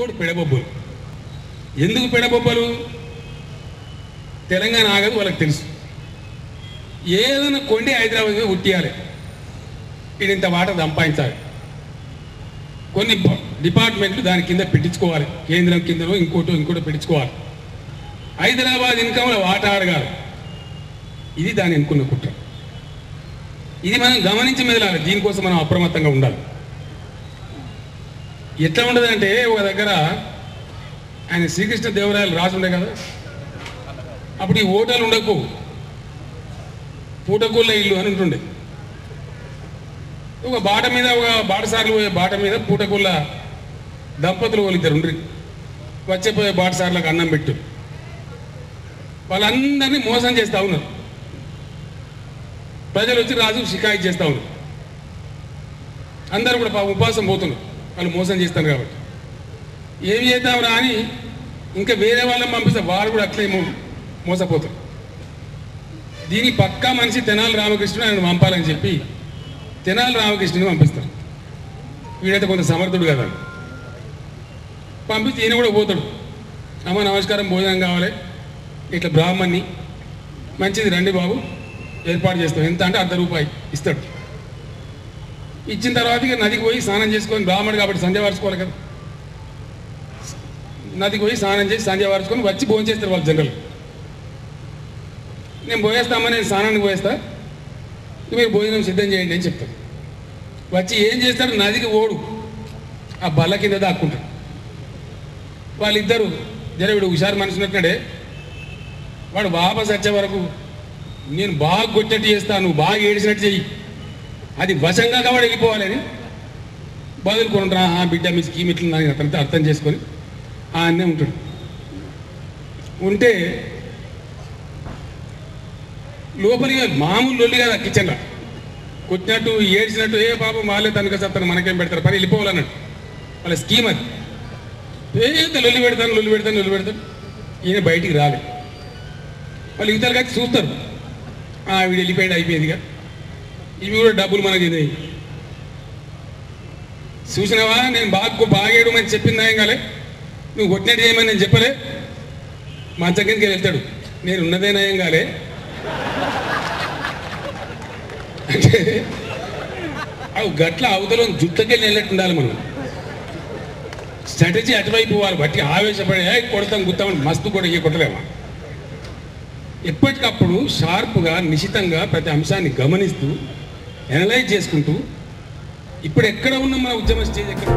ఇంకోటి పెడబొబ్బలు. ఎందుకు పెడబొబ్బలు? తెలంగాణ ఆగదు వాళ్ళకి తెలుసు. ఏదైనా కొండి హైదరాబాద్ మీద ఉట్టియాలి, ఇంత వాట సంపాదించాలి. కొన్ని డిపార్ట్మెంట్లు దాని కింద పెట్టించుకోవాలి, కేంద్రం కిందనో ఇంకోటో పెట్టించుకోవాలి. హైదరాబాద్ ఇన్కంలో వాటా అడగాలి. ఇది దాని అనుకున్న కుట్ర. ఇది మనం గమనించి మెదలాలి. దీనికోసం మనం అప్రమత్తంగా ఉండాలి. ఎట్లా ఉండదంటే, ఒక దగ్గర ఆయన శ్రీకృష్ణ దేవరాయలు రాసి ఉండే కదా, అప్పుడు ఈ ఓటర్లు ఉండకు, పూటకూళ్ళ ఇల్లు అని ఉంటుండే. ఒక బాట మీద, ఒక బాటసార్లు పోయే బాట మీద పూటకూళ్ళ దంపతులు వాళ్ళిద్దరు ఉండ్రి. వచ్చేపోయే బాటసార్లకు అన్నం పెట్టు. వాళ్ళందరినీ మోసం చేస్తూ ఉన్నారు. ప్రజలు వచ్చి రాజు షికాయత్ చేస్తూ ఉన్నారు. అందరూ కూడా ఉపవాసం పోతున్నారు, వాళ్ళు మోసం చేస్తారు కాబట్టి. ఏమి చేద్దాంరా అని ఇంకా వేరే వాళ్ళని పంపిస్తే వాళ్ళు కూడా అట్లే మోసపోతారు. దీని పక్కా మనిషి తెనాలి రామకృష్ణుడు, ఆయన పంపాలని చెప్పి తెనాలి రామకృష్ణుని పంపిస్తారు. వీడైతే కొంత సమర్థుడు కదా, పంపిస్తే ఈయన కూడా పోతాడు. అమ్మ నమస్కారం, భోజనం కావాలి, ఇట్లా బ్రాహ్మణ్ణి, మంచిది రండి బాబు, ఏర్పాటు చేస్తాం. ఎంత అంటే ₹1 ఇస్తాడు. ఇచ్చిన తర్వాత ఇక నదికి పోయి స్నానం చేసుకొని, బ్రాహ్మణుడు కాబట్టి సంధ్య వార్చుకోవాలి కదా, నదికి పోయి స్నానం చేసి సంధ్య వార్చుకొని వచ్చి భోజనం చేస్తారు వాళ్ళు జనరల్. నేను పోయేస్తామని, నేను స్నానానికి పోయేస్తా, మీరు భోజనం సిద్ధం చేయండి అని చెప్తారు. వచ్చి ఏం చేస్తారు, నదికి ఓడు ఆ బల్ల కింద దాక్కుంటారు. వాళ్ళిద్దరు వీడు హుషారు మనిషి ఉన్నట్టుడే, వాడు వాపస్ వచ్చే వరకు నేను బాగా కొట్టేట్టు చేస్తాను, నువ్వు బాగా ఏడిసినట్టు చెయ్యి, అది వశంగా కాబట్టి వెళ్ళిపోవాలని బదులుకుంటారా. బిడ్డ మీ స్కీమ్ ఇట్లా నాకు అతనితో అర్థం చేసుకొని అన్నీ ఉంటాడు. ఉంటే లోపలిగా మామూలు లొల్లి కదా, కిచెన్లో కొట్టినట్టు ఏడ్చినట్టు, ఏ పాపం వాళ్ళే తనక చెప్తాను, మనకేం పెడతారు, పని వెళ్ళిపోవాలన్నాడు. వాళ్ళ స్కీమ్ అది. ఏదో లొల్లి పెడతాను. ఈయన బయటికి రాలే. వాళ్ళు ఇతరులు కలిసి చూస్తారు, వీడు వెళ్ళిపోయాడు, అయిపోయిందిగా, ఇవి కూడా డబ్బులు మనకి తిన్నాయి. చూసినావా, నేను బాగేయడం అని చెప్పింది ఏం కాలే, నువ్వు కొట్టినట్టు చేయమని నేను చెప్పలే. మంచం కిందకి వెళ్తాడు, నేను ఉన్నదే నయం కాలే అంటే అవి గట్ల అవతల జుట్టకెళ్ళి వెళ్ళట్టు ఉండాలి. మనం స్ట్రాటజీ అటువైపు పోవాలి. బట్టి ఆవేశపడి కొడతాం గుత్తామని మస్తు కూడా కొట్టలేమా. ఎప్పటికప్పుడు షార్ప్గా, నిశితంగా ప్రతి అంశాన్ని గమనిస్తూ, అనలైజ్ చేసుకుంటూ, ఇప్పుడు ఎక్కడ ఉన్న మన ఉద్యమ స్టేజ్ ఎక్కడ